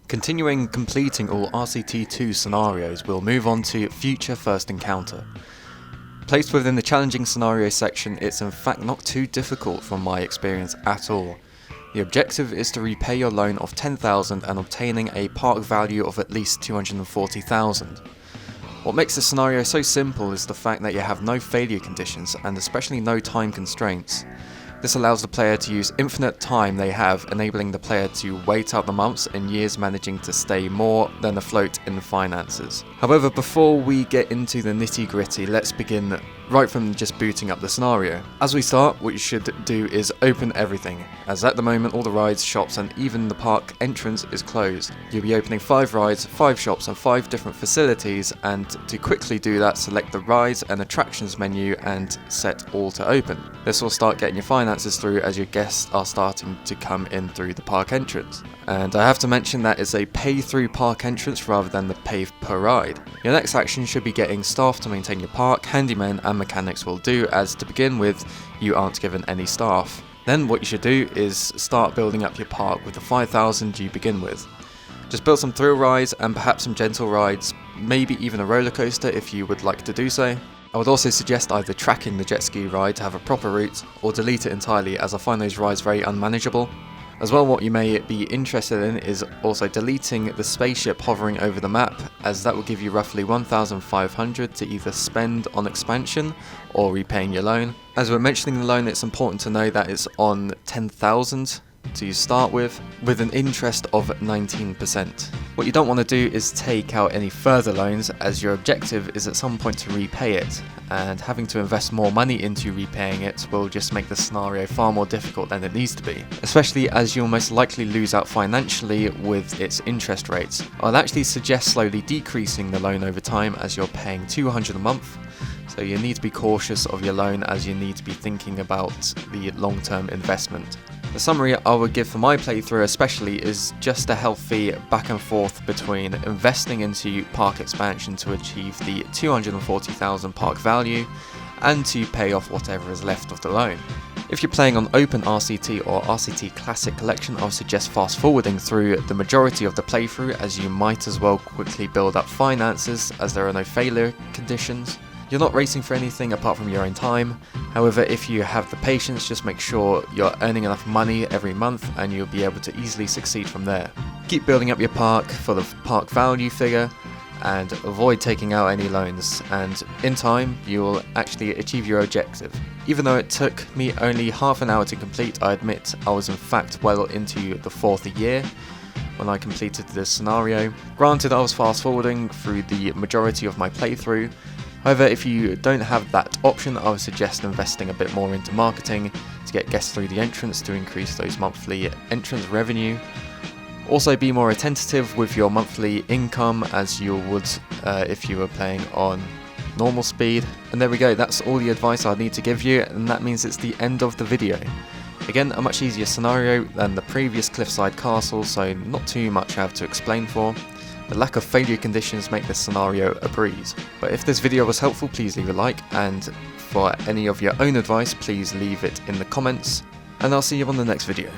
Continuing completing all RCT2 scenarios, we'll move on to Future First Encounter. Placed within the challenging scenario section, it's in fact not too difficult from my experience at all. The objective is to repay your loan of 10,000 and obtaining a park value of at least 240,000. What makes the scenario so simple is the fact that you have no failure conditions and especially no time constraints. This allows the player to use infinite time they have, enabling the player to wait out the months and years, managing to stay more than afloat in the finances. However, before we get into the nitty gritty, let's begin right from just booting up the scenario. As we start, what you should do is open everything, as at the moment all the rides, shops and even the park entrance is closed. You'll be opening 5 rides, 5 shops and 5 different facilities, and to quickly do that, select the rides and attractions menu and set all to open. This will start getting your finances through as your guests are starting to come in through the park entrance. And I have to mention that it's a pay through park entrance rather than the pay per ride. Your next action should be getting staff to maintain your park. Handymen and mechanics will do, as to begin with you aren't given any staff. Then what you should do is start building up your park with the 5,000 you begin with. Just build some thrill rides and perhaps some gentle rides, maybe even a roller coaster if you would like to do so. I would also suggest either tracking the jet ski ride to have a proper route or delete it entirely, as I find those rides very unmanageable. As well, what you may be interested in is also deleting the spaceship hovering over the map, as that will give you roughly 1,500 to either spend on expansion or repaying your loan. As we're mentioning the loan, it's important to know that it's on 10,000 to start with an interest of 19%. What you don't want to do is take out any further loans, as your objective is at some point to repay it, and having to invest more money into repaying it will just make the scenario far more difficult than it needs to be, especially as you'll most likely lose out financially with its interest rates. I'd actually suggest slowly decreasing the loan over time, as you're paying 200 a month. So you need to be cautious of your loan, as you need to be thinking about the long-term investment. The summary I would give for my playthrough especially is just a healthy back and forth between investing into park expansion to achieve the 240,000 park value and to pay off whatever is left of the loan. If you're playing on Open RCT or RCT Classic Collection, I would suggest fast forwarding through the majority of the playthrough, as you might as well quickly build up finances as there are no failure conditions. You're not racing for anything apart from your own time. However, if you have the patience, just make sure you're earning enough money every month and you'll be able to easily succeed from there. Keep building up your park for the park value figure and avoid taking out any loans, and in time you will actually achieve your objective. Even though it took me only half an hour to complete, I admit I was in fact well into the 4th year when I completed this scenario. Granted, I was fast forwarding through the majority of my playthrough. However, if you don't have that option, I would suggest investing a bit more into marketing to get guests through the entrance to increase those monthly entrance revenue. Also, be more attentive with your monthly income as you would if you were playing on normal speed. And there we go, that's all the advice I need to give you, and that means it's the end of the video. Again, a much easier scenario than the previous cliffside castle, so not too much I have to explain for. The lack of failure conditions make this scenario a breeze. But if this video was helpful, please leave a like, and for any of your own advice, please leave it in the comments, and I'll see you on the next video.